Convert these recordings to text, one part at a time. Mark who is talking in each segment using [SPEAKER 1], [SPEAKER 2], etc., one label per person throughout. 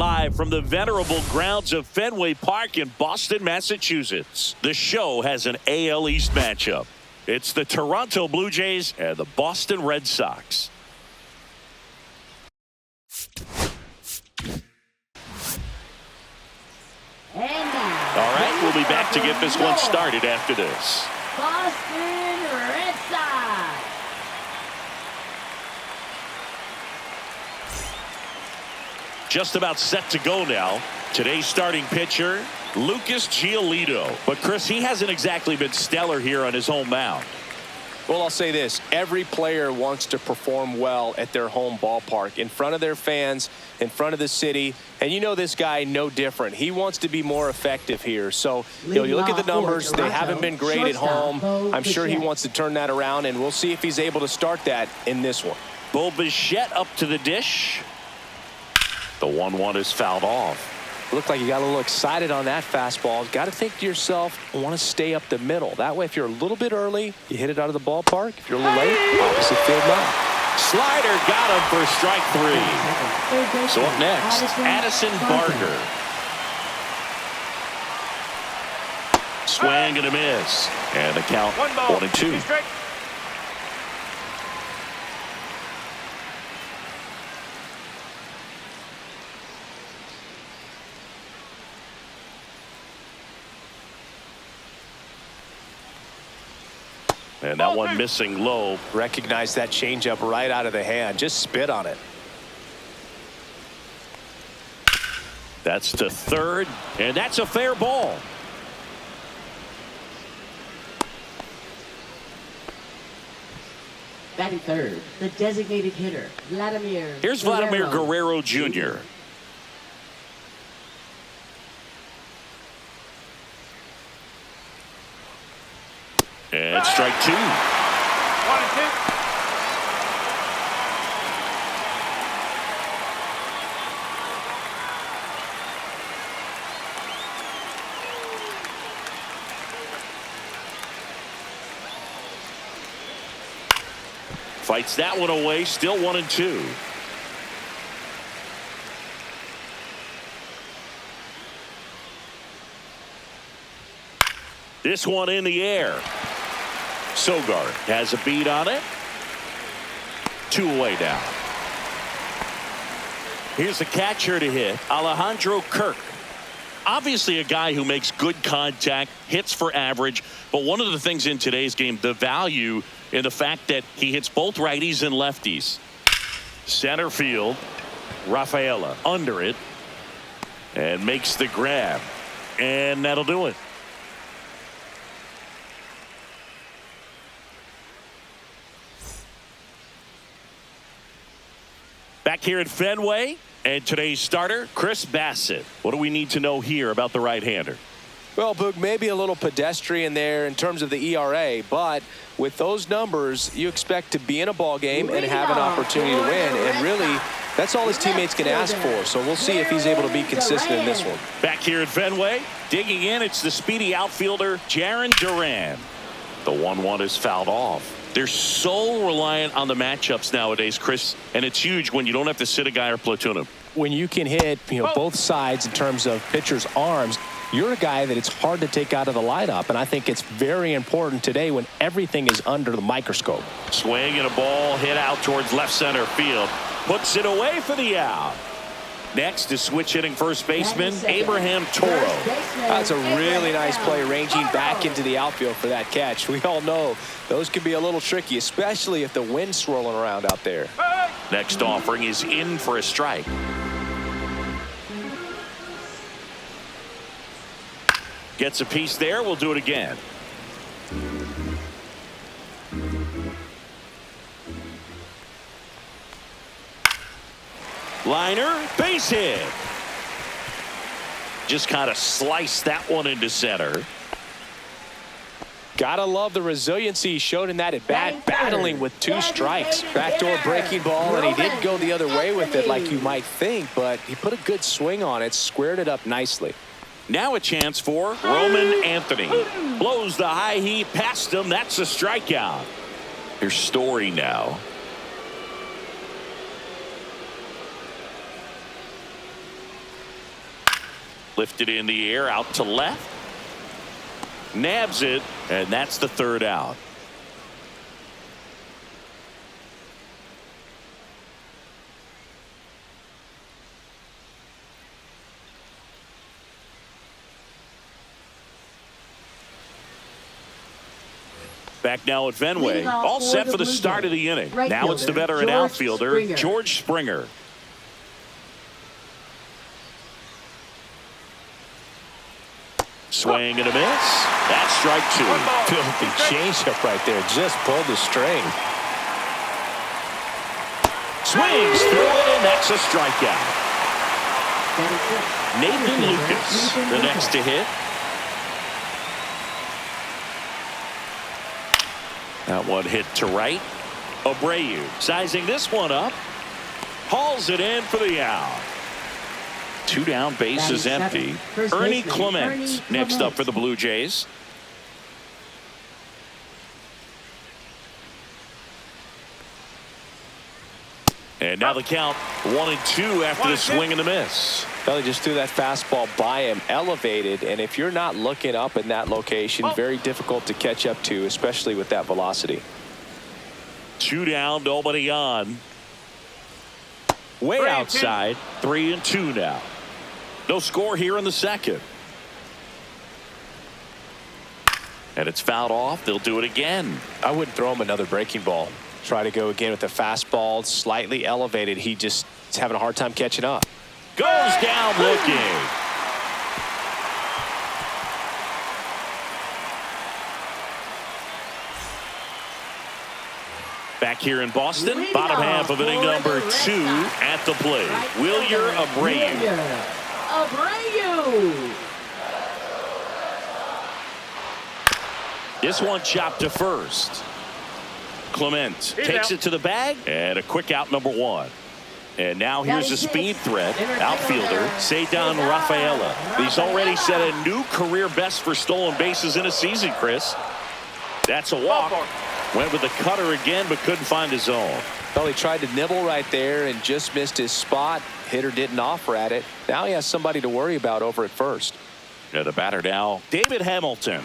[SPEAKER 1] live from the venerable grounds of Fenway Park in Boston, Massachusetts. The show has an AL East matchup. It's the Toronto Blue Jays and the Boston Red Sox. All right, we'll be back to get this one started after this.
[SPEAKER 2] Boston Red Sox.
[SPEAKER 1] Just about set to go now. Today's starting pitcher, Lucas Giolito. But, Chris, he hasn't exactly been stellar here on his home mound.
[SPEAKER 3] Well, I'll say this. Every player wants to perform well at their home ballpark, in front of their fans, in front of the city. And you know this guy no different. He wants to be more effective here. So, you look at the numbers. They haven't been great at home. I'm sure he wants to turn that around, and we'll see if he's able to start that in this one.
[SPEAKER 1] Bo Bichette up to the dish. The 1-1 is fouled off.
[SPEAKER 3] Looked like you got a little excited on that fastball. Got to think to yourself, I want to stay up the middle. That way, if you're a little bit early, you hit it out of the ballpark. If you're a little late, opposite field line.
[SPEAKER 1] Slider got him for strike 3. So up next, Addison Barger. Swing and a miss. And the count 1-2. And that one missing low.
[SPEAKER 3] Recognize that changeup right out of the hand. Just spit on it.
[SPEAKER 1] That's to third, and that's a fair ball.
[SPEAKER 2] Batting third, the designated hitter, Vladimir.
[SPEAKER 1] Here's Vladimir Guerrero Jr. And strike 2.
[SPEAKER 4] 1-2.
[SPEAKER 1] Fights that one away, still 1-2. This one in the air. Sogard has a beat on it. 2 away now. Here's the catcher to hit, Alejandro Kirk. Obviously a guy who makes good contact, hits for average, but one of the things in today's game, the value in the fact that he hits both righties and lefties. Center field, Rafaela under it, and makes the grab, and that'll do it. Back here at Fenway, and today's starter, Chris Bassett. What do we need to know here about the right-hander?
[SPEAKER 3] Well, Boog, maybe a little pedestrian there in terms of the ERA, but with those numbers, you expect to be in a ball game and have an opportunity to win. And really, that's all his teammates can ask for. So we'll see if he's able to be consistent in this one.
[SPEAKER 1] Back here at Fenway, digging in, it's the speedy outfielder, Jarren Duran. The 1-1 is fouled off. They're so reliant on the matchups nowadays, Chris, and it's huge when you don't have to sit a guy or platoon him.
[SPEAKER 3] When you can hit, both sides in terms of pitchers' arms, you're a guy that it's hard to take out of the lineup, and I think it's very important today when everything is under the microscope.
[SPEAKER 1] Swing and a ball hit out towards left center field. Puts it away for the out. Next is switch hitting first baseman Abraham Toro.
[SPEAKER 3] That's a really nice play, ranging back into the outfield for that catch. We all know those can be a little tricky, especially if the wind's swirling around out there.
[SPEAKER 1] Next offering is in for a strike. Gets a piece there. We'll do it again. Liner, base hit. Just kind of sliced that one into center.
[SPEAKER 3] Gotta love the resiliency he showed in that at bat, battling with 2 strikes. Backdoor breaking ball, and he didn't go the other way with it like you might think, but he put a good swing on it, squared it up nicely.
[SPEAKER 1] Now a chance for Roman Anthony. Blows the high heat past him. That's a strikeout. Here's Story now. Lifted in the air out to left. Nabs it, and that's the third out. Back now at Fenway. All set for the start of the inning. Now it's the veteran outfielder, George Springer. Swing and a miss. That's strike two.
[SPEAKER 3] Filthy changeup right there. Just pulled the string.
[SPEAKER 1] Swings through it, and that's a strikeout. Nathan Lucas, the next to hit. That one hit to right. Abreu sizing this one up. Hauls it in for the out. Two down, bases empty. Ernie Clement next up for the Blue Jays. And now the count 1-2 after the swing and the miss.
[SPEAKER 3] Well, they just threw that fastball by him, elevated, and if you're not looking up in that location, very difficult to catch up to, especially with that velocity.
[SPEAKER 1] Two down, nobody on. Way outside, 3-2 now. No score here in the second. And it's fouled off. They'll do it again.
[SPEAKER 3] I wouldn't throw him another breaking ball. Try to go again with the fastball, slightly elevated. He just is having a hard time catching up.
[SPEAKER 1] Goes down looking. Back here in Boston, bottom half of inning number 2 at the plate. Wilyer Abreu. This one chopped to first. Clement takes it to the bag, and a quick out, number 1. And now here's a speed threat, outfielder Ceddanne Rafaela. He's already set a new career best for stolen bases in a season, Chris. That's a walk. Went with the cutter again, but couldn't find his zone.
[SPEAKER 3] Well, he tried to nibble right there and just missed his spot. Hitter didn't offer at it. Now he has somebody to worry about over at first.
[SPEAKER 1] Yeah, the batter now, David Hamilton.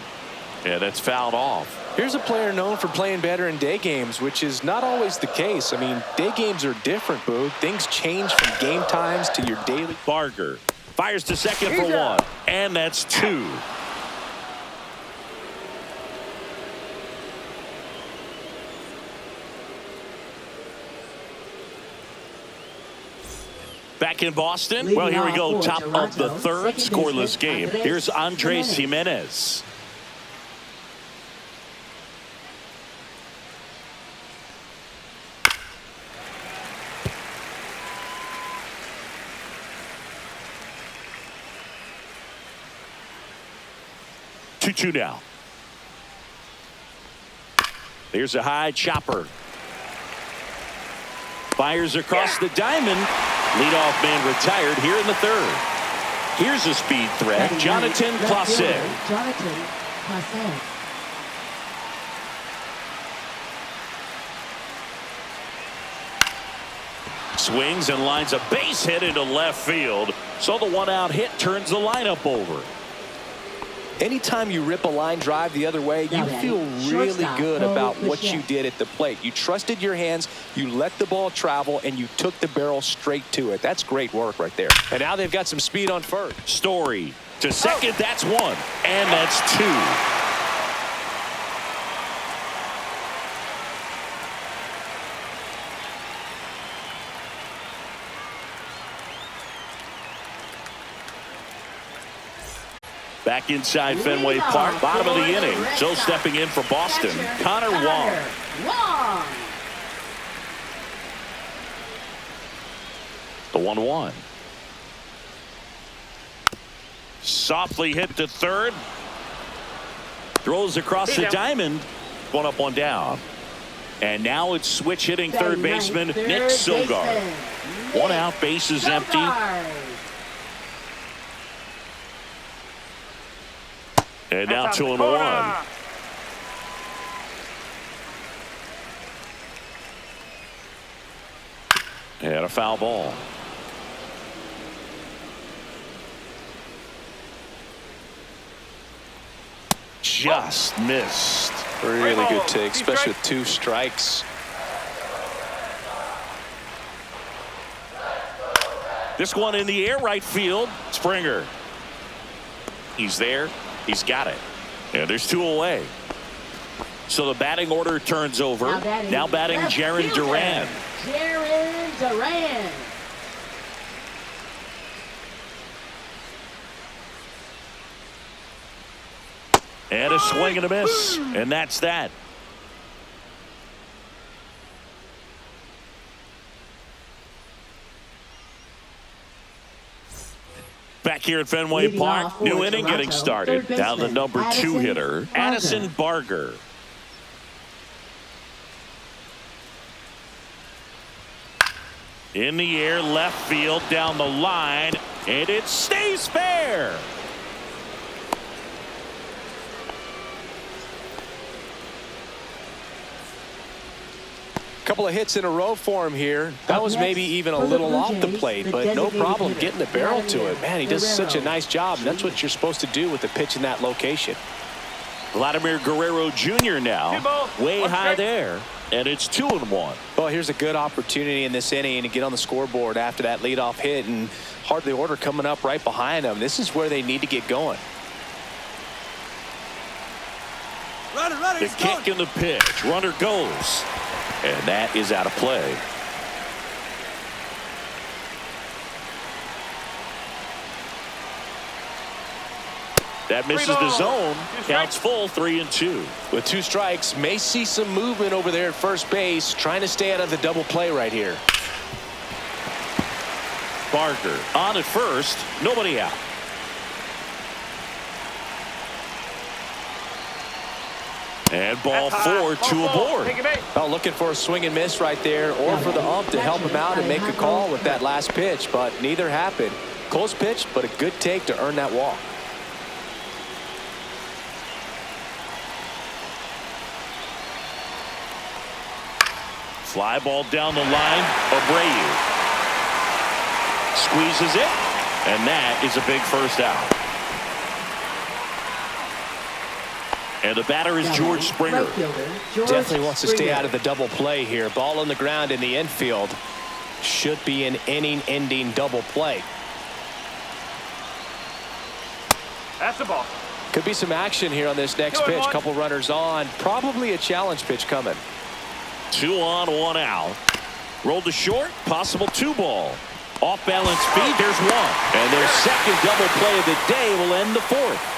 [SPEAKER 1] Yeah, that's fouled off.
[SPEAKER 3] Here's a player known for playing better in day games, which is not always the case. I mean, day games are different, Boo. Things change from game times to your daily.
[SPEAKER 1] Barger fires to second for 1, and that's 2. Back in Boston. Well, here we go. Top of the third, scoreless game. Here's Andres Jimenez. Two now. Here's a high chopper. Fires across the diamond. Leadoff man retired here in the third. Here's a speed threat. Jonathan Clase. Swings and lines a base hit into left field. So the one-out hit turns the lineup over.
[SPEAKER 3] Anytime you rip a line drive the other way, you feel really good about what you did at the plate. You trusted your hands, you let the ball travel, and you took the barrel straight to it. That's great work right there. And now they've got some speed on first.
[SPEAKER 1] Story to second, that's 1, and that's 2. Back inside Fenway Park, bottom of the inning. So stepping in for Boston, Connor Wong. The 1-1. Softly hit to third. Throws across the diamond. One up, one down. And now it's switch hitting third baseman Nick Sogard. One out, bases empty. And now 2-1. And a foul ball. just missed.
[SPEAKER 3] Really good take, especially with 2 strikes.
[SPEAKER 1] This one in the air, right field. Springer. He's there. He's got it. And there's 2 away. So the batting order turns over. Now batting Jarren Duran.
[SPEAKER 2] Jarren Duran.
[SPEAKER 1] And a swing and a miss. And that's that. Back here at Fenway
[SPEAKER 2] Leading
[SPEAKER 1] Park,
[SPEAKER 2] off for
[SPEAKER 1] new inning
[SPEAKER 2] Toronto,
[SPEAKER 1] getting started.
[SPEAKER 2] third
[SPEAKER 1] Down the
[SPEAKER 2] baseman,
[SPEAKER 1] number 2
[SPEAKER 2] Addison
[SPEAKER 1] hitter,
[SPEAKER 2] Barger.
[SPEAKER 1] Addison Barger. In the air, left field, down the line, and it stays fair.
[SPEAKER 3] Couple of hits in a row for him here. That was maybe even a little off the plate, but no problem getting the barrel to it. Man, he does such a nice job, and that's what you're supposed to do with the pitch in that location.
[SPEAKER 1] Vladimir Guerrero Jr. now, way high there, and it's 2-1.
[SPEAKER 3] Well, here's a good opportunity in this inning to get on the scoreboard after that leadoff hit, and hardly order coming up right behind them. This is where they need to get going.
[SPEAKER 1] The kick and the pitch. Runner goes. And that is out of play. That misses the zone. Counts full, 3-2.
[SPEAKER 3] With 2 strikes, may see some movement over there at first base, trying to stay out of the double play right here.
[SPEAKER 1] Barger on at first. Nobody out. And ball 4, 2 aboard.
[SPEAKER 3] Well, looking for a swing and miss right there, or for the ump to help him out and make a call with that last pitch, but neither happened. Close pitch, but a good take to earn that walk.
[SPEAKER 1] Fly ball down the line. Abreu squeezes it, and that is a big first out. And the batter is George Springer.
[SPEAKER 3] Definitely wants to stay out of the double play here. Ball on the ground in the infield. Should be an inning-ending double play.
[SPEAKER 4] That's the ball.
[SPEAKER 3] Could be some action here on this next pitch. Couple runners on. Probably a challenge pitch coming.
[SPEAKER 1] 2 on, 1 out. Rolled to short. Possible 2 ball. Off balance speed. There's 1. And their second double play of the day will end the 4th.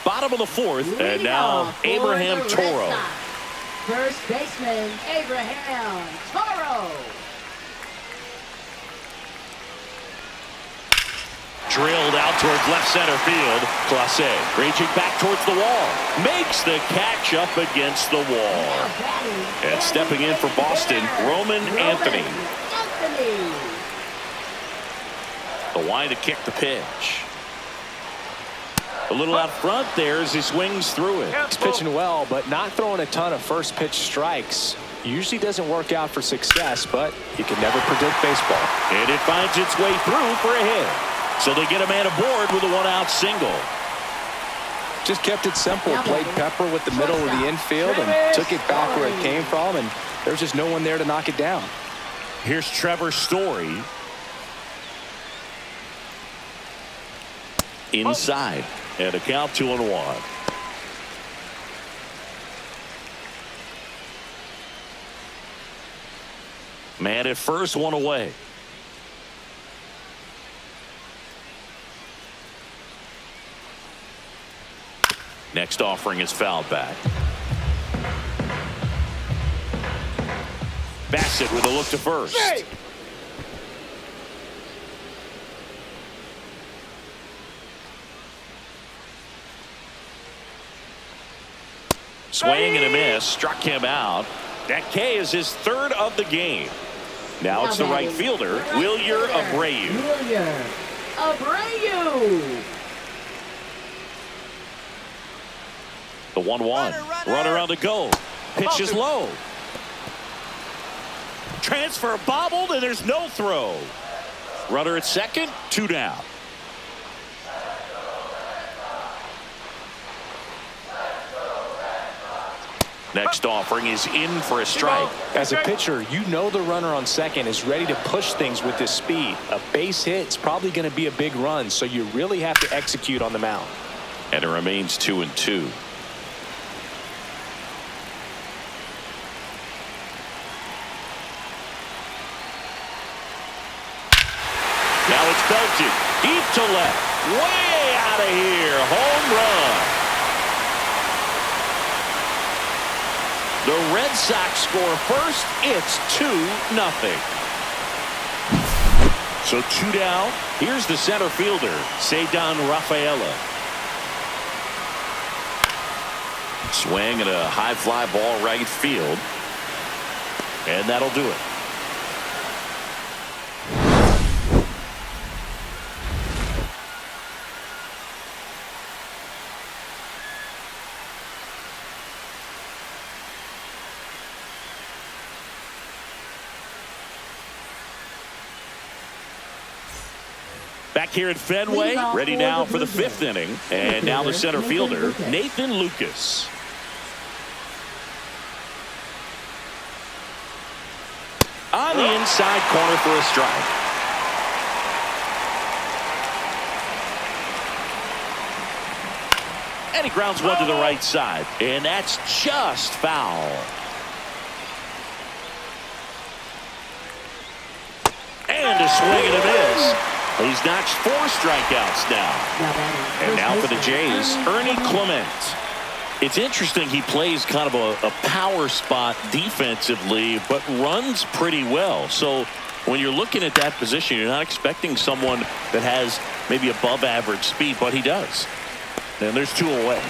[SPEAKER 1] Bottom of the 4th, and now Abraham Toro.
[SPEAKER 2] First baseman Abraham Toro.
[SPEAKER 1] Drilled out towards left center field. Clase reaching back towards the wall. Makes the catch up against the wall. And stepping in for Boston, Roman Anthony. The line to kick the pitch. A little out front there as he swings through it.
[SPEAKER 3] He's pitching well, but not throwing a ton of first pitch strikes. Usually doesn't work out for success, but you can never predict baseball.
[SPEAKER 1] And it finds its way through for a hit. So they get a man aboard with a 1-out single.
[SPEAKER 3] Just kept it simple. Played pepper with the middle of the infield and took it back where it came from, and there's just no one there to knock it down.
[SPEAKER 1] Here's Trevor Story. Inside. And a count 2-1. Man at first, 1 away. Next offering is fouled back. Bassett with a look to first. Swing and a miss. Struck him out. That K is his 3rd of the game. Now it's the right fielder, Wilyer Abreu.
[SPEAKER 2] Wilyer Abreu.
[SPEAKER 1] The 1-1. Runner on the go. Pitch is low. Transfer bobbled, and there's no throw. Runner at second, 2 down. Next offering is in for a strike.
[SPEAKER 3] As a pitcher, you know the runner on second is ready to push things with his speed. A base hit is probably going to be a big run, so you really have to execute on the mound.
[SPEAKER 1] And it remains 2-2. Now it's belted deep to left, way out of here, home run. The Red Sox score first. It's 2-0. So 2 down. Here's the center fielder, Ceddanne Rafaela. Swing and a high fly ball right field. And that'll do it. Back here at Fenway, ready now for the 5th inning. And now the center fielder, Nathan Lucas. On the inside corner for a strike. And he grounds one to the right side. And that's just foul. And a swing and a miss. He's notched 4 strikeouts now. And now for the Jays, Ernie Clement. It's interesting, he plays kind of a power spot defensively, but runs pretty well. So when you're looking at that position, you're not expecting someone that has maybe above average speed, but he does. And there's 2 away.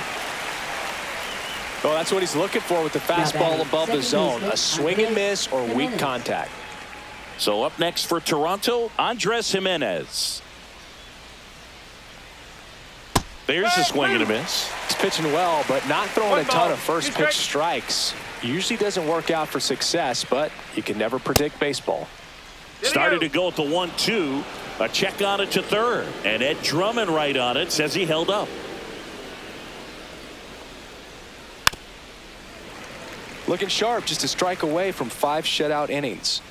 [SPEAKER 3] Well, that's what he's looking for with the fastball above the zone. A swing and miss or weak contact.
[SPEAKER 1] So up next for Toronto, Andres Gimenez. There's a swing and a miss.
[SPEAKER 3] He's pitching well, but not throwing a ton of first pitch strikes. Usually doesn't work out for success, but you can never predict baseball.
[SPEAKER 1] Started to go at the 1-2. A check on it to third. And Ed Drummond right on it, says he held up.
[SPEAKER 3] Looking sharp, just a strike away from 5 shutout innings.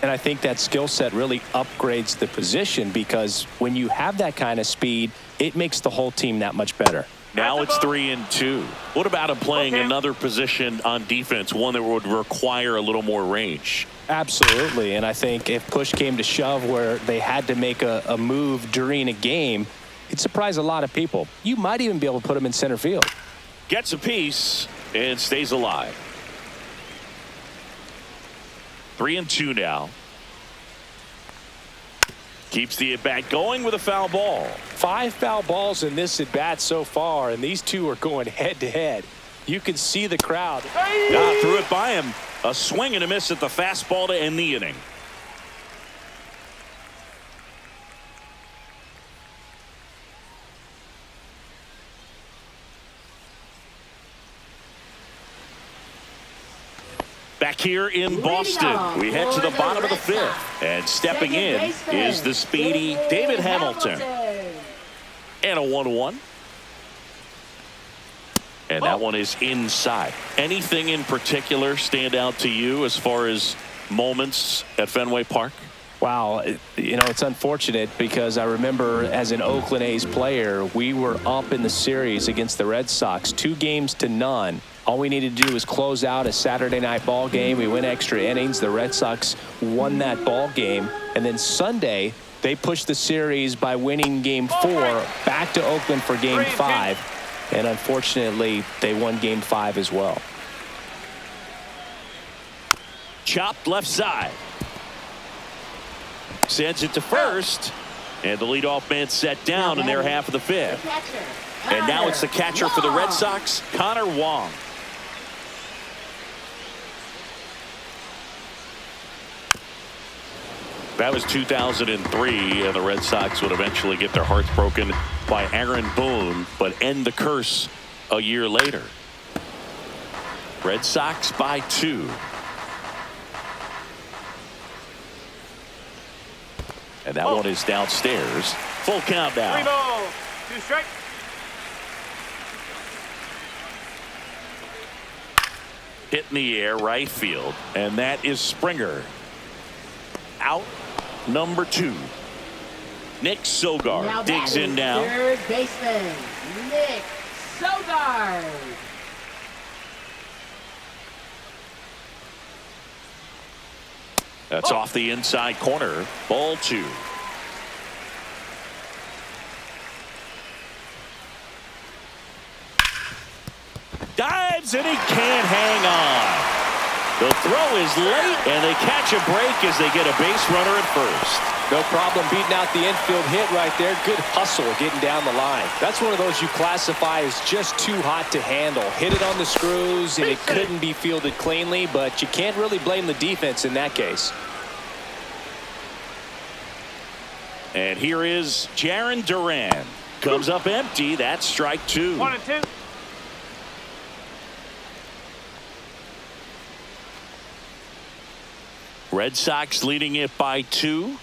[SPEAKER 3] And I think that skill set really upgrades the position, because when you have that kind of speed, it makes the whole team that much better.
[SPEAKER 1] Now it's 3-2. What about him playing another position on defense, one that would require a little more range?
[SPEAKER 3] Absolutely. And I think if push came to shove where they had to make a move during a game, it'd surprise a lot of people. You might even be able to put him in center field.
[SPEAKER 1] Gets a piece and stays alive. 3-2 now. Keeps the at-bat going with a foul ball.
[SPEAKER 3] 5 foul balls in this at-bat so far, and these two are going head-to-head. You can see the crowd.
[SPEAKER 1] Threw it by him. A swing and a miss at the fastball to end the inning. Back here in Boston, we head to the bottom of the 5th. And stepping in is the speedy David Hamilton. And a 1-1. And that one is inside. Anything in particular stand out to you as far as moments at Fenway Park?
[SPEAKER 3] Wow, you know, it's unfortunate because I remember as an Oakland A's player, we were up in the series against the Red Sox, 2-0. All we needed to do was close out a Saturday night ball game. We went extra innings. The Red Sox won that ball game. And then Sunday, they pushed the series by winning game 4 back to Oakland for game 5. And unfortunately, they won game 5 as well.
[SPEAKER 1] Chopped left side. Sends it to first. And the leadoff man set down in their half of the 5th. And now it's the catcher for the Red Sox, Connor Wong. That was 2003, and the Red Sox would eventually get their hearts broken by Aaron Boone, but end the curse a year later. Red Sox by 2. And that one is downstairs. Full count now.
[SPEAKER 4] 3 balls, 2 strikes.
[SPEAKER 1] Hit in the air, right field. And that is Springer. Out, number 2. Nick Sogard digs in now.
[SPEAKER 2] Third baseman, Nick Sogard.
[SPEAKER 1] That's off the inside corner. Ball 2. Dives and he can't hang on. The throw is late and they catch a break as they get a base runner at first.
[SPEAKER 3] No problem beating out the infield hit right there. Good hustle getting down the line. That's one of those you classify as just too hot to handle. Hit it on the screws and it couldn't be fielded cleanly, but you can't really blame the defense in that case.
[SPEAKER 1] And here is Jaron Duran. Comes up empty. That's strike 2.
[SPEAKER 4] 1 and 2.
[SPEAKER 1] Red Sox leading it by 2.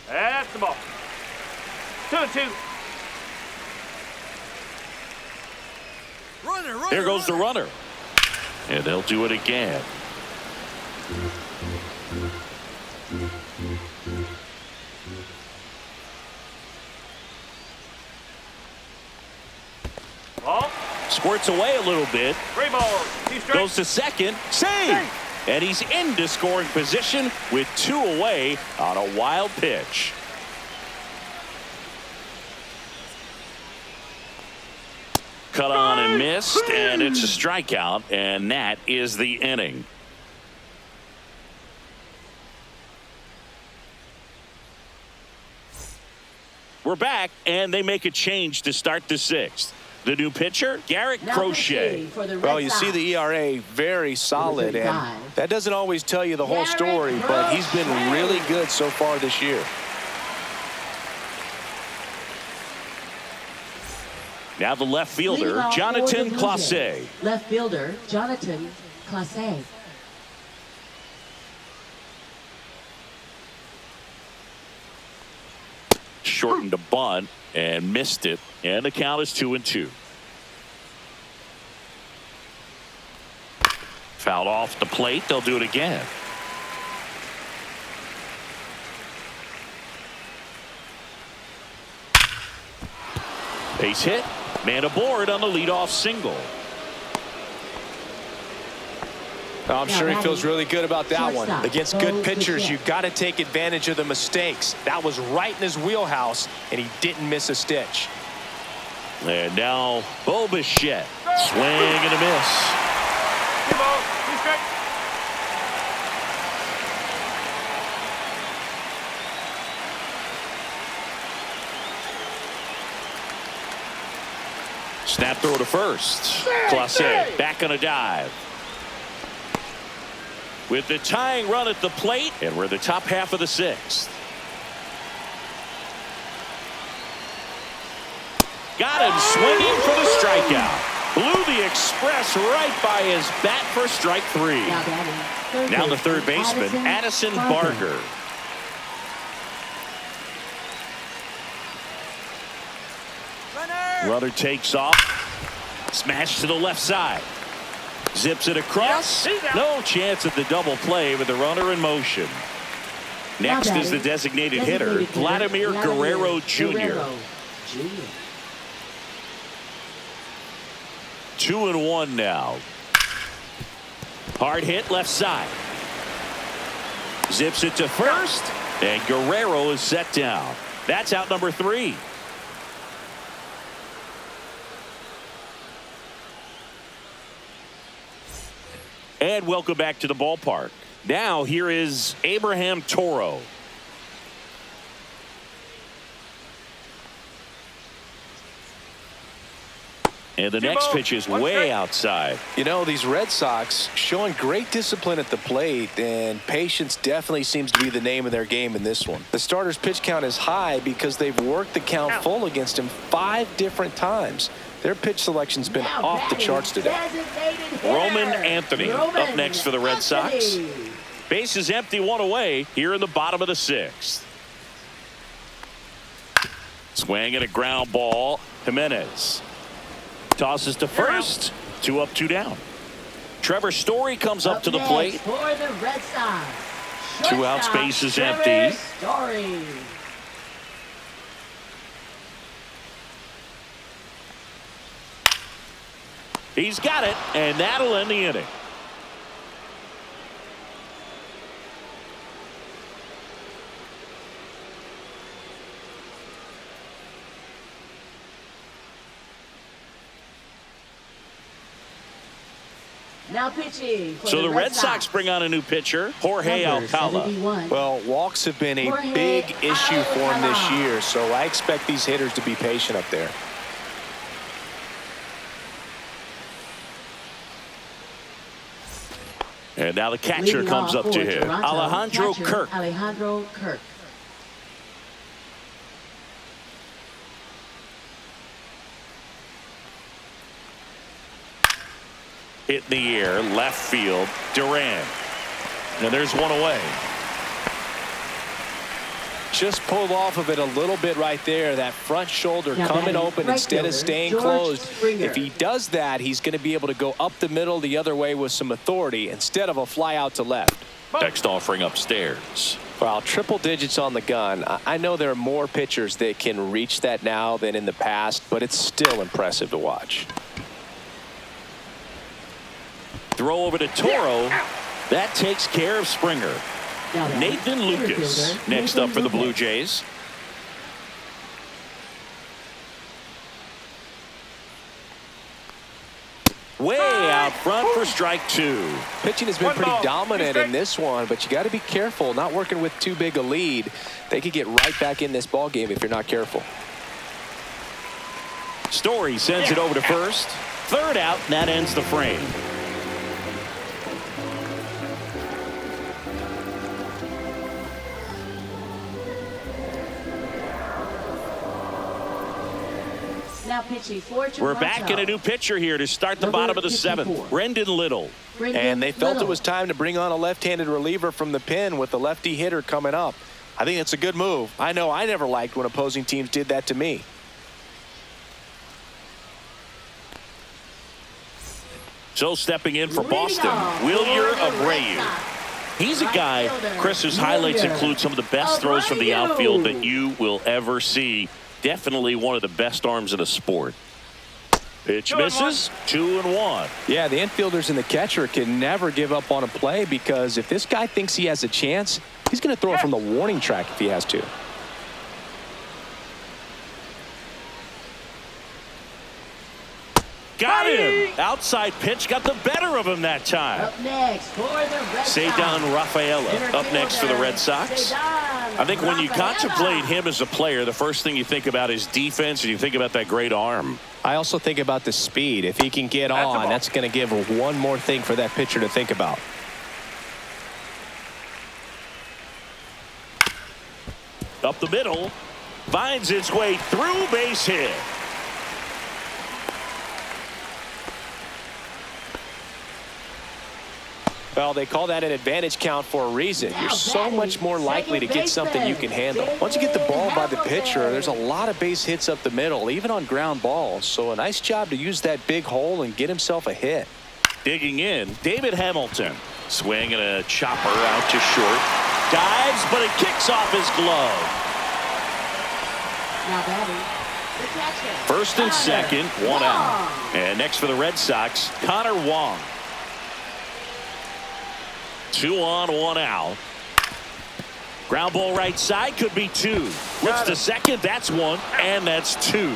[SPEAKER 4] That's the ball. 2 and 2.
[SPEAKER 1] There goes the runner. And they'll do it again.
[SPEAKER 4] Ball.
[SPEAKER 1] Squirts away a little bit.
[SPEAKER 4] 3 balls, 2 strikes.
[SPEAKER 1] Goes to second. Save. And he's into scoring position with 2 away on a wild pitch. Cut on and missed, and it's a strikeout, and that is the inning. We're back, and they make a change to start the 6th. The new pitcher, Garrett
[SPEAKER 2] Now
[SPEAKER 1] Crochet.
[SPEAKER 2] pitching for the Red
[SPEAKER 3] Well, you see
[SPEAKER 2] Sox.
[SPEAKER 3] the ERA very solid, and
[SPEAKER 2] 35.
[SPEAKER 3] that doesn't always tell you the whole story, but he's been really good so far this year.
[SPEAKER 1] Now the left
[SPEAKER 2] Leading
[SPEAKER 1] fielder,
[SPEAKER 2] off for
[SPEAKER 1] Jonathan
[SPEAKER 2] the Blue
[SPEAKER 1] Clase.
[SPEAKER 2] Jays, left fielder, Jonathan Clase.
[SPEAKER 1] Shortened a bunt and missed it, and the count is 2 and 2. Fouled off the plate. They'll do it again. Base hit. Man aboard on the leadoff single.
[SPEAKER 3] I'm sure he feels really good about that one.
[SPEAKER 2] Shortstop,
[SPEAKER 3] Against good
[SPEAKER 2] Bo
[SPEAKER 3] pitchers,
[SPEAKER 2] Bichette.
[SPEAKER 3] you've got to take advantage of the mistakes. That was right in his wheelhouse, and he didn't miss a stitch.
[SPEAKER 1] And now Bo Bichette. Swing and a miss.
[SPEAKER 4] 2 balls, 2 strikes.
[SPEAKER 1] Snap throw to first. Clase back on a dive. With the tying run at the plate, and we're the top half of the 6th. Got him swinging for the strikeout. Blew the express right by his bat for strike 3. Now the third baseman, Addison Barger. Runner takes off. Smash to the left side. Zips it across. No chance at the double play with the runner in motion. Next is the designated hitter, Vladimir Guerrero Jr. 2-1 now. Hard hit left side. Zips it to first, and Guerrero is set down. That's out number 3. And welcome back to the ballpark. Now here is Abraham Toro. And the next pitch is way outside.
[SPEAKER 3] You know, these Red Sox showing great discipline at the plate, and patience definitely seems to be the name of their game in this one. The starter's pitch count is high because they've worked the count full against him 5 different times. Their pitch selection's been off the charts today.
[SPEAKER 1] Roman Anthony up next for the Red Sox. Base is empty, 1 away here in the bottom of the 6th. Swing and a ground ball. Jimenez tosses to first. 2 up, 2 down. Trevor Story comes up to the plate.
[SPEAKER 2] For the Red Sox.
[SPEAKER 1] 2 outs, base is
[SPEAKER 2] Trevor
[SPEAKER 1] empty.
[SPEAKER 2] Story.
[SPEAKER 1] He's got it, and that'll end the inning.
[SPEAKER 2] Now pitching for
[SPEAKER 1] So the Red Sox bring on a new pitcher, Jorge Alcala.
[SPEAKER 2] 71.
[SPEAKER 3] Well, walks have been a
[SPEAKER 2] Jorge
[SPEAKER 3] big issue for him this
[SPEAKER 2] Alcala.
[SPEAKER 3] year, so I expect these hitters to be patient up there.
[SPEAKER 1] And now the catcher
[SPEAKER 2] Leading
[SPEAKER 1] comes
[SPEAKER 2] off
[SPEAKER 1] up to
[SPEAKER 2] for
[SPEAKER 1] hit.
[SPEAKER 2] Toronto,
[SPEAKER 1] Alejandro
[SPEAKER 2] catcher
[SPEAKER 1] Kirk.
[SPEAKER 2] Alejandro Kirk.
[SPEAKER 1] Hit in the air, left field, Duran. And there's 1 away.
[SPEAKER 3] Just pulled off of it a little bit right there. That front shoulder
[SPEAKER 2] Now
[SPEAKER 3] coming
[SPEAKER 2] batting
[SPEAKER 3] open
[SPEAKER 2] right
[SPEAKER 3] instead
[SPEAKER 2] fielder,
[SPEAKER 3] of staying
[SPEAKER 2] George
[SPEAKER 3] closed.
[SPEAKER 2] Springer.
[SPEAKER 3] If he does that, he's going to be able to go up the middle the other way with some authority instead of a fly out to left.
[SPEAKER 1] Next offering upstairs.
[SPEAKER 3] Well, triple digits on the gun. I know there are more pitchers that can reach that now than in the past, but it's still impressive to watch.
[SPEAKER 1] Throw over to Toro. That takes care of Springer.
[SPEAKER 2] Now batting
[SPEAKER 1] Nathan Lucas
[SPEAKER 2] infielder,
[SPEAKER 1] next
[SPEAKER 2] Nathan
[SPEAKER 1] up for the Blue
[SPEAKER 2] Lucas.
[SPEAKER 1] Jays. Way out front for strike 2.
[SPEAKER 3] Pitching has been
[SPEAKER 4] 1
[SPEAKER 3] pretty
[SPEAKER 4] ball,
[SPEAKER 3] dominant
[SPEAKER 4] 2
[SPEAKER 3] in this one, but you got to be careful. Not working with too big a lead. They could get right back in this ball game if you're not careful.
[SPEAKER 1] Story sends it over to first. 3rd out, and that ends the frame.
[SPEAKER 2] Now pitching for Toronto.
[SPEAKER 1] We're back in a new pitcher here to start the
[SPEAKER 2] Number
[SPEAKER 1] bottom of the
[SPEAKER 2] 54.
[SPEAKER 1] 7th. Brendan Little.
[SPEAKER 2] Brendan
[SPEAKER 3] And they felt
[SPEAKER 2] Little.
[SPEAKER 3] it was time to bring on a left-handed reliever from the pen with the lefty hitter coming up. I think it's a good move. I know I never liked when opposing teams did that to me.
[SPEAKER 1] So stepping in for
[SPEAKER 2] Leading
[SPEAKER 1] Boston,
[SPEAKER 2] off
[SPEAKER 1] Wilyer
[SPEAKER 2] for the Red
[SPEAKER 1] Abreu.
[SPEAKER 2] Sox.
[SPEAKER 1] He's a guy, Chris, whose highlights
[SPEAKER 2] Wilyer
[SPEAKER 1] include some of the best throws from the
[SPEAKER 2] Abreu.
[SPEAKER 1] outfield that you will ever see. Definitely one of the best arms in the sport. Pitch
[SPEAKER 4] 2-1.
[SPEAKER 1] misses, 2-1.
[SPEAKER 3] Yeah, the infielders and the catcher can never give up on a play because if this guy thinks he has a chance, he's going to throw it from the warning track if he has to.
[SPEAKER 1] Got him. Outside pitch got the better of him that time.
[SPEAKER 2] Up next for the Red Sox.
[SPEAKER 1] Cedar Rafaela up next for the Red Sox. I think when you contemplate him as a player, the first thing you think about is defense, and you think about that great arm.
[SPEAKER 3] I also think about the speed. If he can get
[SPEAKER 4] That's a
[SPEAKER 3] on,
[SPEAKER 4] ball.
[SPEAKER 3] that's going to give one more thing for that pitcher to think about.
[SPEAKER 1] Up the middle, finds its way through, base hit.
[SPEAKER 3] Well, they call that an advantage count for a reason. You're so much more likely to get something you can handle. Once you get the ball by the pitcher, there's a lot of base hits up the middle, even on ground balls. So a nice job to use that big hole and get himself a hit.
[SPEAKER 1] Digging in, David Hamilton. Swing and a chopper out to short. Dives, but it kicks off his glove.
[SPEAKER 2] Now batting the catcher.
[SPEAKER 1] First and
[SPEAKER 2] Connor
[SPEAKER 1] second, 1
[SPEAKER 2] Wong.
[SPEAKER 1] out. And next for the Red Sox, Connor Wong. 2 on, 1 out. Ground ball right side, could be 2. Looks to second, that's 1, and that's 2.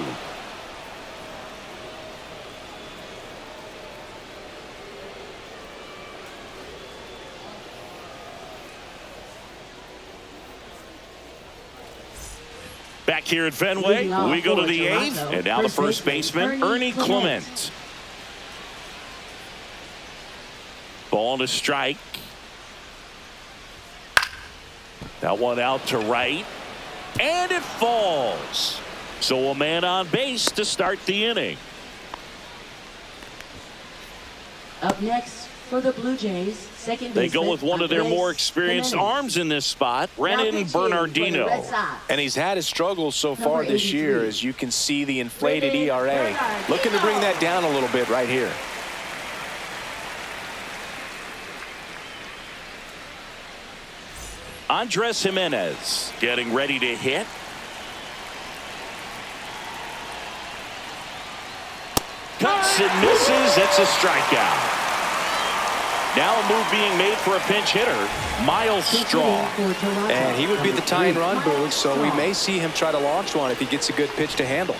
[SPEAKER 1] Back here at Fenway, we go to the eighth, and now the first baseman, Ernie Clement. Ball to strike. That one out to right, and it falls. So a man on base to start the inning.
[SPEAKER 2] Up next for the Blue Jays, second
[SPEAKER 1] They
[SPEAKER 2] baseman,
[SPEAKER 1] go with one of their
[SPEAKER 2] Andres
[SPEAKER 1] more experienced
[SPEAKER 2] Jimenez.
[SPEAKER 1] arms in this spot,
[SPEAKER 2] Now
[SPEAKER 1] Renan
[SPEAKER 2] pitching for the
[SPEAKER 1] Bernardino.
[SPEAKER 2] Red Sox.
[SPEAKER 3] And he's had his struggles so far
[SPEAKER 2] Number
[SPEAKER 3] this year,
[SPEAKER 2] 83.
[SPEAKER 3] as you can see the inflated
[SPEAKER 2] Renan
[SPEAKER 3] ERA.
[SPEAKER 2] Bernardino.
[SPEAKER 3] Looking to bring that down a little bit right here.
[SPEAKER 1] Andres Jimenez getting ready to hit. Cuts and misses. It's a strikeout. Now a move being made for a pinch hitter, Miles Straw.
[SPEAKER 3] And he would be the tying run, Boog, so we may see him try to launch one if he gets a good pitch to handle.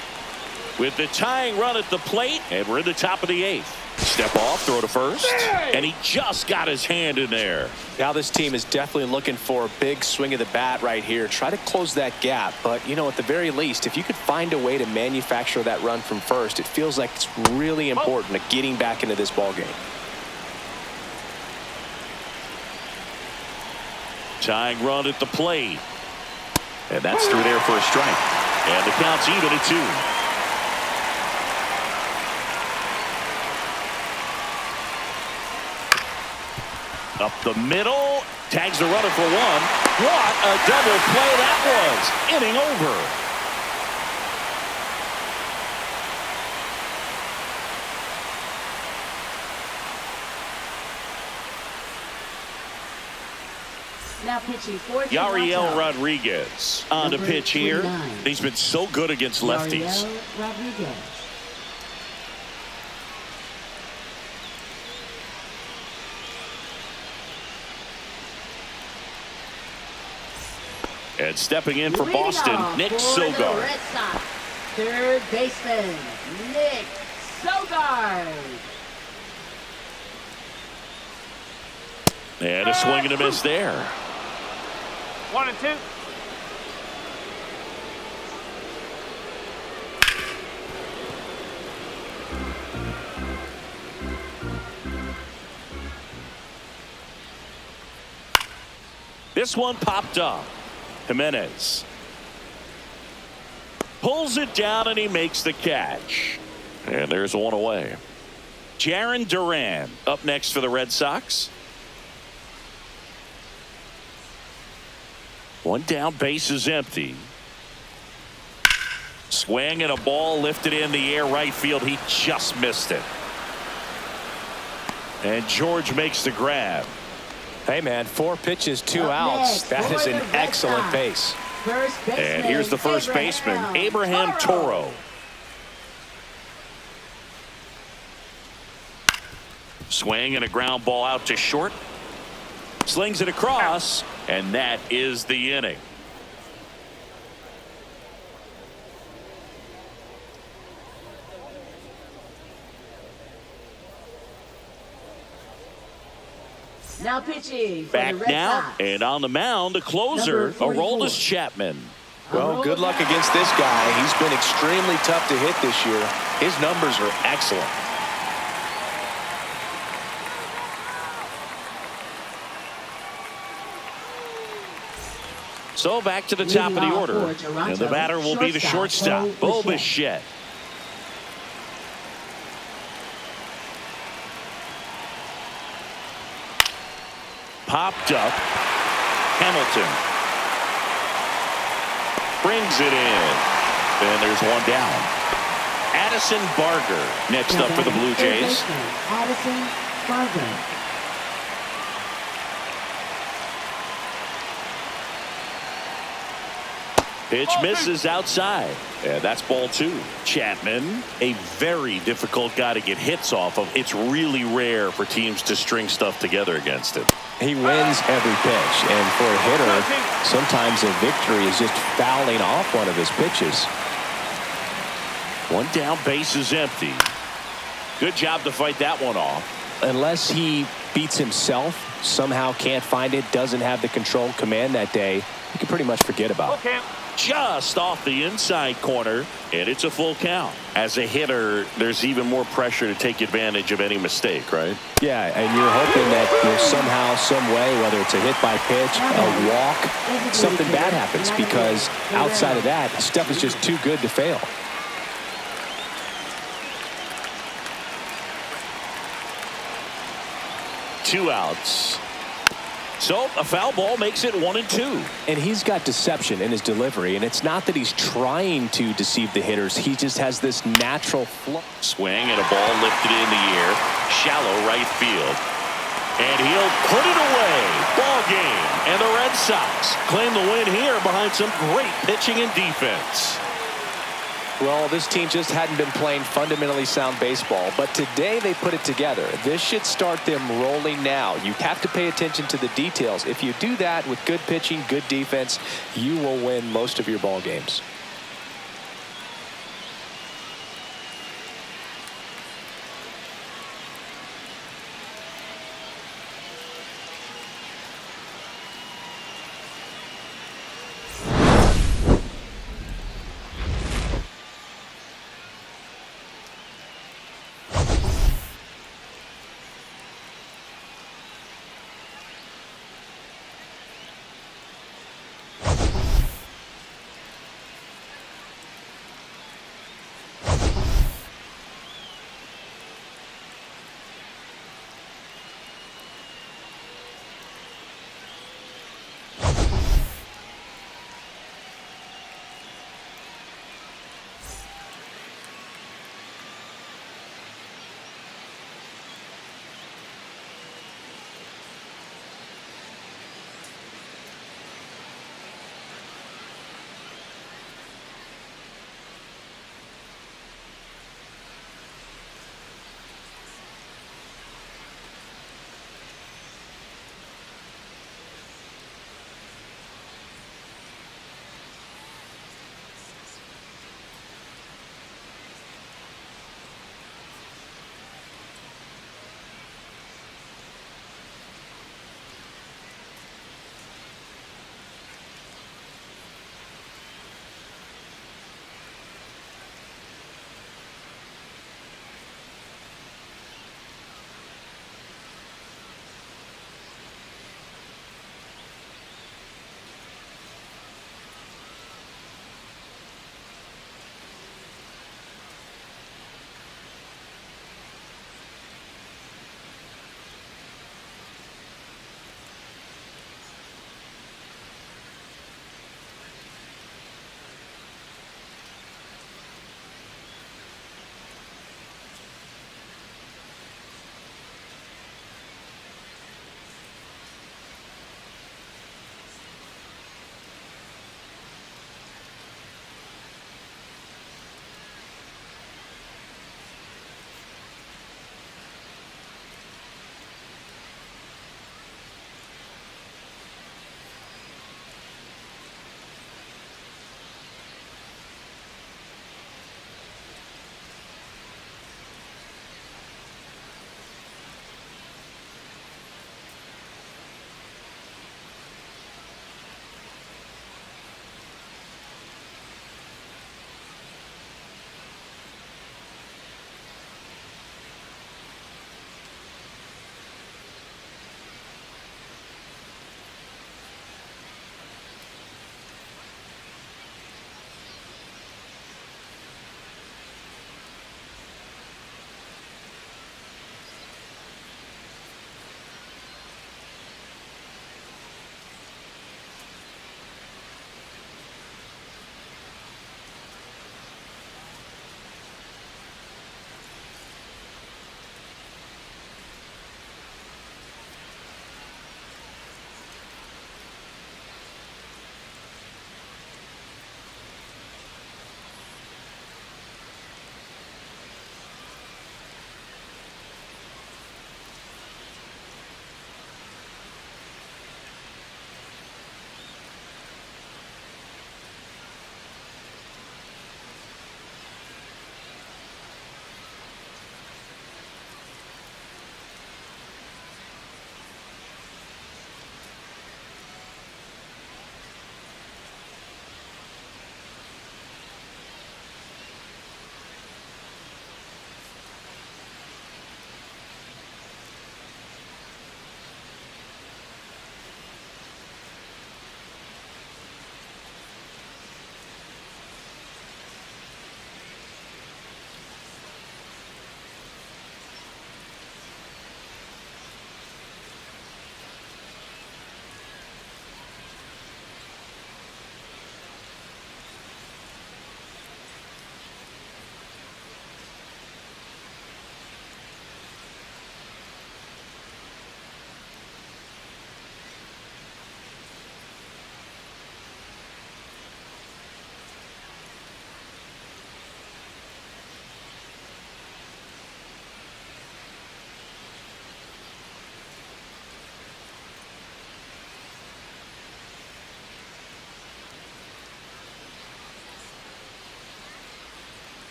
[SPEAKER 1] With the tying run at the plate, and we're in the top of the eighth. Step off, throw to first, and he just got his hand in there.
[SPEAKER 3] Now this team is definitely looking for a big swing of the bat right here. Try to close that gap, but you know, at the very least, if you could find a way to manufacture that run from first, it feels like it's really important to getting back into this ball game.
[SPEAKER 1] Tying run at the plate, and that's through there for a strike, and the count's even at 2. Up the middle, tags the runner for one. What a double play that was. Inning over.
[SPEAKER 2] Now pitching for
[SPEAKER 1] Yariel
[SPEAKER 2] Toronto.
[SPEAKER 1] Rodriguez on the
[SPEAKER 2] Number
[SPEAKER 1] pitch here.
[SPEAKER 2] 29.
[SPEAKER 1] He's been so good against lefties.
[SPEAKER 2] Yariel Rodriguez.
[SPEAKER 1] And stepping in for
[SPEAKER 2] Leading
[SPEAKER 1] Boston,
[SPEAKER 2] off
[SPEAKER 1] Nick
[SPEAKER 2] for the
[SPEAKER 1] Sogard.
[SPEAKER 2] Red Sox, third baseman, Nick Sogard.
[SPEAKER 1] And a swing and a miss there.
[SPEAKER 4] 1 and 2.
[SPEAKER 1] This one popped up. Jimenez pulls it down and he makes the catch. And there's one away. Jarren Duran up next for the Red Sox. One down, base is empty. Swing and a ball lifted in the air right field. He just missed it. And George makes the grab.
[SPEAKER 3] Hey, man, 4 pitches, 2
[SPEAKER 2] Up
[SPEAKER 3] outs.
[SPEAKER 2] next
[SPEAKER 3] That
[SPEAKER 2] for
[SPEAKER 3] is
[SPEAKER 2] the
[SPEAKER 3] an
[SPEAKER 2] Red
[SPEAKER 3] excellent
[SPEAKER 2] Sox.
[SPEAKER 3] pace.
[SPEAKER 2] First baseman,
[SPEAKER 1] And here's the first baseman, Abraham Toro. Swing and a ground ball out to short. Slings it across, and that is the inning.
[SPEAKER 2] Now pitching for
[SPEAKER 1] Back
[SPEAKER 2] the Red
[SPEAKER 1] now,
[SPEAKER 2] Sox.
[SPEAKER 1] and on the mound, the closer,
[SPEAKER 2] Number 44.
[SPEAKER 1] Aroldis Chapman.
[SPEAKER 3] Well, good luck against this guy. He's been extremely tough to hit this year. His numbers are excellent.
[SPEAKER 1] So back to the top of the
[SPEAKER 2] Leading off
[SPEAKER 1] order.
[SPEAKER 2] for Toronto,
[SPEAKER 1] And the batter will be the shortstop, Bo
[SPEAKER 2] Bichette.
[SPEAKER 1] Bichette. Popped up. Hamilton brings it in. And there's one down. Addison Barger next up for the Blue
[SPEAKER 2] Third
[SPEAKER 1] Jays.
[SPEAKER 2] baseman, Addison Barger.
[SPEAKER 1] Pitch misses outside. And that's ball 2. Chapman, a very difficult guy to get hits off of. It's really rare for teams to string stuff together against him.
[SPEAKER 3] He wins every pitch, and for a hitter, sometimes a victory is just fouling off one of his pitches.
[SPEAKER 1] One down, base is empty. Good job to fight that one off.
[SPEAKER 3] Unless he beats himself, somehow can't find it, doesn't have the control command that day, you can pretty much forget about it.
[SPEAKER 4] Okay.
[SPEAKER 1] just off the inside corner, and it's a full count. As a hitter, there's even more pressure to take advantage of any mistake, right?
[SPEAKER 3] Yeah, and you're hoping that somehow, some way, whether it's a hit by pitch, a walk, something bad happens, because outside of that, stuff is just too good to fail.
[SPEAKER 1] Two outs. So a foul ball makes it 1-2.
[SPEAKER 3] And he's got deception in his delivery, and it's not that he's trying to deceive the hitters. He just has this natural flow.
[SPEAKER 1] Swing and a ball lifted in the air. Shallow right field. And he'll put it away. Ball game. And the Red Sox claim the win here behind some great pitching and defense.
[SPEAKER 3] Well, this team just hadn't been playing fundamentally sound baseball, but today they put it together. This should start them rolling now. You have to pay attention to the details. If you do that with good pitching, good defense, you will win most of your ball games.